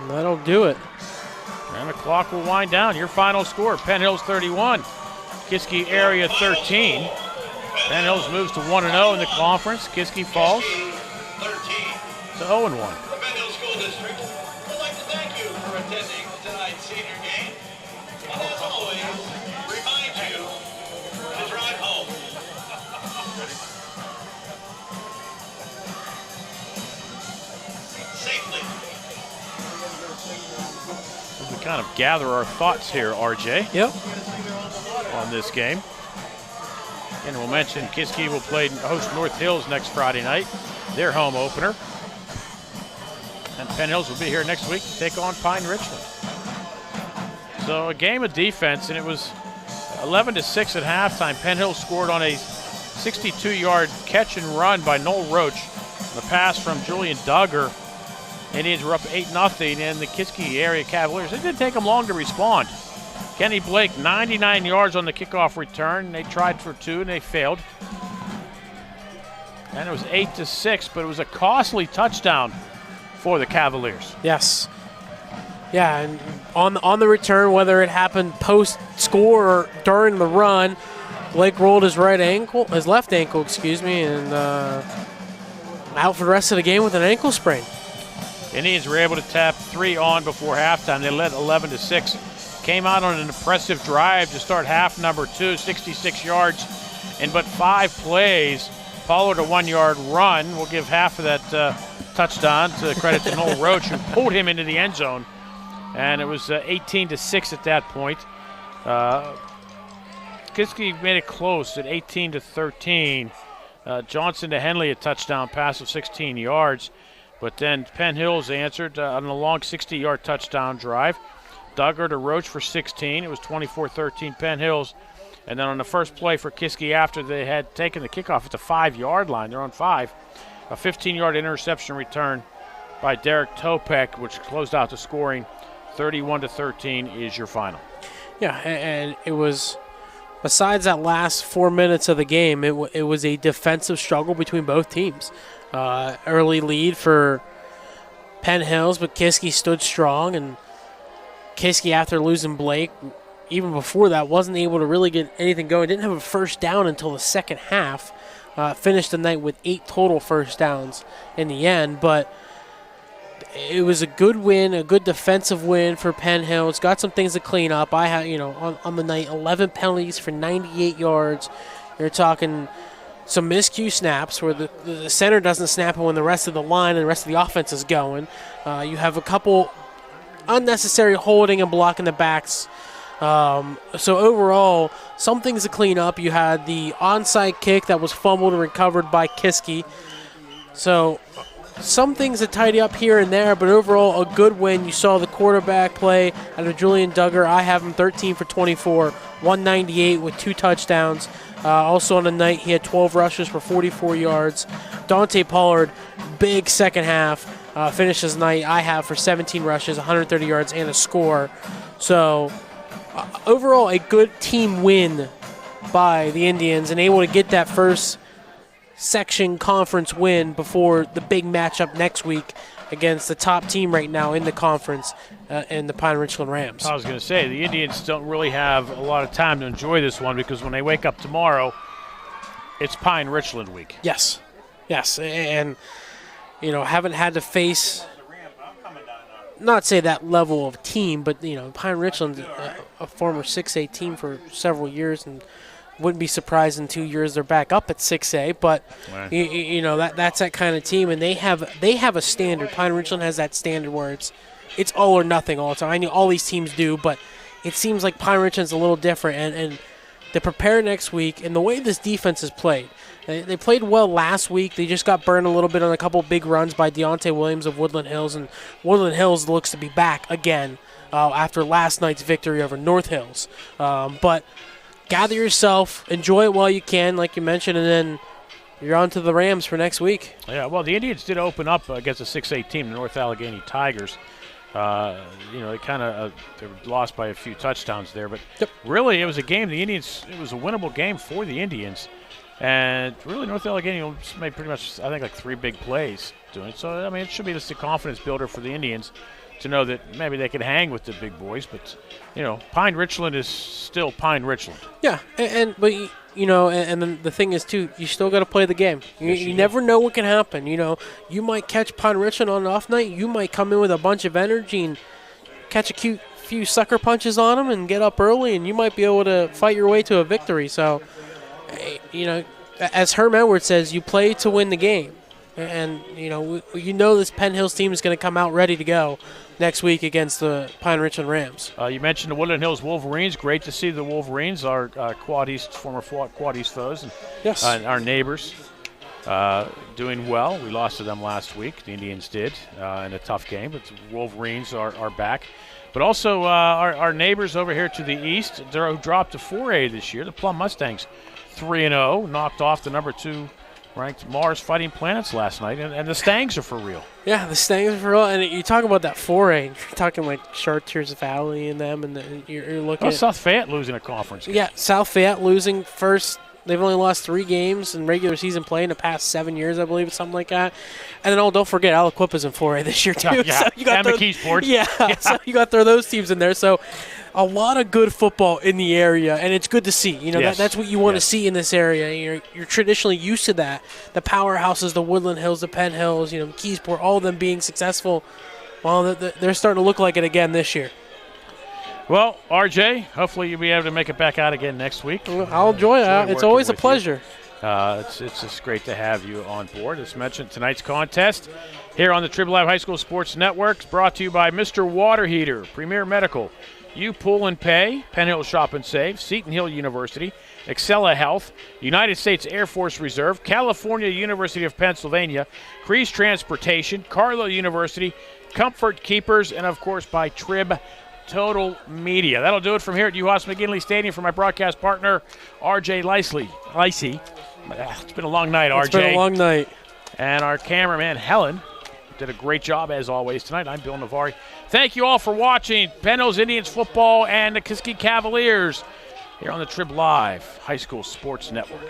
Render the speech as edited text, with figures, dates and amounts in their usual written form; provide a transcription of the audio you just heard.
That'll do it. And the clock will wind down. Your final score, Penn Hills 31, Kiski area 13. Penn Hills moves to 1-0 in the conference. Kiski falls to 0-1. The Penn Hills School District would like to thank you for attending tonight's senior game. And as always, remind you to drive home. Safely. We kind of gather our thoughts here, RJ. Yep. On this game. And we'll mention Kiski will host North Hills next Friday night, their home opener. And Penn Hills will be here next week to take on Pine Richland. So a game of defense, and it was 11-6 at halftime. Penn Hills scored on a 62-yard catch and run by Noel Roach. The pass from Julian Duggar. Indians were up 8-0, and the Kiski area Cavaliers, it didn't take them long to respond. Kenny Blake, 99 yards on the kickoff return. They tried for 2, and they failed. And it was 8-6, but it was a costly touchdown for the Cavaliers. Yes. Yeah, and on the return, whether it happened post-score or during the run, Blake rolled his left ankle, and out for the rest of the game with an ankle sprain. Indians were able to tap 3 on before halftime. They led 11-6. Came out on an impressive drive to start half number 2, 66 yards in but 5 plays. Followed a 1-yard run. We'll give half of that touchdown to credit to Noel Roach, who pulled him into the end zone. And it was 18-6 at that point. Kiski made it close at 18-13. Johnson to Henley, a touchdown pass of 16 yards. But then Penn Hills answered on a long 60-yard touchdown drive. Duggar to Roach for 16. It was 24-13 Penn Hills. And then on the first play for Kiski after they had taken the kickoff at the 5-yard line, they're on 5, a 15-yard interception return by Derek Topek, which closed out the scoring. 31-13 is your final. Yeah, and it was, besides that last 4 minutes of the game, it was a defensive struggle between both teams. Early lead for Penn Hills, but Kiski stood strong, and Kiski, after losing Blake, even before that, wasn't able to really get anything going. Didn't have a first down until the second half. Finished the night with 8 total first downs in the end, but it was a good win, a good defensive win for Penn Hills. Got some things to clean up. I had, on the night, 11 penalties for 98 yards. You're talking some miscue snaps where the center doesn't snap it when the rest of the line and the rest of the offense is going. You have a couple unnecessary holding and blocking the backs. So overall, some things to clean up. You had the onside kick that was fumbled and recovered by Kiski. So some things to tidy up here and there, but overall a good win. You saw the quarterback play out of Julian Duggar. I have him 13 for 24, 198 with 2 touchdowns. Also on the night, he had 12 rushes for 44 yards. Dante Pollard, big second half, finishes the night I have for 17 rushes, 130 yards, and a score. So overall, a good team win by the Indians and able to get that first section conference win before the big matchup next week against the top team right now in the conference in the Pine Richland Rams. I was going to say, the Indians don't really have a lot of time to enjoy this one because when they wake up tomorrow, it's Pine Richland week. Yes, and haven't had to face, not say that level of team, but Pine Richland, a former 6A team for several years, and wouldn't be surprised in 2 years they're back up at 6A. But right. That's that kind of team, and they have a standard. Pine Richland has that standard where it's all or nothing all the time. I know all these teams do, but it seems like Pine Richland's a little different, and they prepare next week. And the way this defense is played, they played well last week. They just got burned a little bit on a couple big runs by Deontay Williams of Woodland Hills, and Woodland Hills looks to be back again after last night's victory over North Hills. But gather yourself, enjoy it while you can, like you mentioned, and then you're on to the Rams for next week. Yeah, well, the Indians did open up against a 6A team, the North Allegheny Tigers. They kind of they were lost by a few touchdowns there, but really it was a game. It was a winnable game for the Indians, and really North Allegheny made pretty much, I think, like 3 big plays doing it. So I mean, it should be just a confidence builder for the Indians to know that maybe they could hang with the big boys. But, Pine Richland is still Pine Richland. Yeah, but and then the thing is, too, you still got to play the game. You never know what can happen. You might catch Pine Richland on an off night. You might come in with a bunch of energy and catch a few sucker punches on them and get up early, and you might be able to fight your way to a victory. So, as Herm Edwards says, you play to win the game. And, this Penn Hills team is going to come out ready to go next week against the Pine Richland Rams. You mentioned the Woodland Hills Wolverines. Great to see the Wolverines, our former Quad East foes, and yes. Our neighbors, doing well. We lost to them last week. The Indians did in a tough game, but the Wolverines are back. But also our neighbors over here to the east, they're dropped to 4A this year. The Plum Mustangs 3-0, knocked off the number 2 ranked Mars Fighting Planets last night, and the Stangs are for real. Yeah, the Stangs are for real. And you talk about that 4A, you're talking like Chartiers Valley and them, and you're looking at South Fayette losing a conference game. Yeah, South Fayette losing first. They've only lost 3 games in regular season play in the past 7 years, I believe, something like that. And then, don't forget, Aliquippa's in 4A this year, too. Yeah, so you got and McKeesport. Yeah, so you got to throw those teams in there. So a lot of good football in the area, and it's good to see. Yes. That's what you want to see in this area. You're traditionally used to that. The powerhouses, the Woodland Hills, the Penn Hills, McKeesport, all of them being successful. Well, they're starting to look like it again this year. Well, RJ, hopefully you'll be able to make it back out again next week. I'll enjoy it. It's always a pleasure. It's just great to have you on board. As mentioned, tonight's contest here on the Trib Live High School Sports Network is brought to you by Mr. Water Heater, Premier Medical, You Pool and Pay, Penn Hill Shop and Save, Seton Hill University, Excella Health, United States Air Force Reserve, California University of Pennsylvania, Crease Transportation, Carlow University, Comfort Keepers, and, of course, by Trib Total Media. That'll do it from here at Uhas McGinley Stadium for my broadcast partner, RJ Licey. It's been a long night, RJ. It's been a long night. And our cameraman, Helen, did a great job as always tonight. I'm Bill Navari. Thank you all for watching Penn Hills Indians football and the Kiski Cavaliers here on the Trib Live High School Sports Network.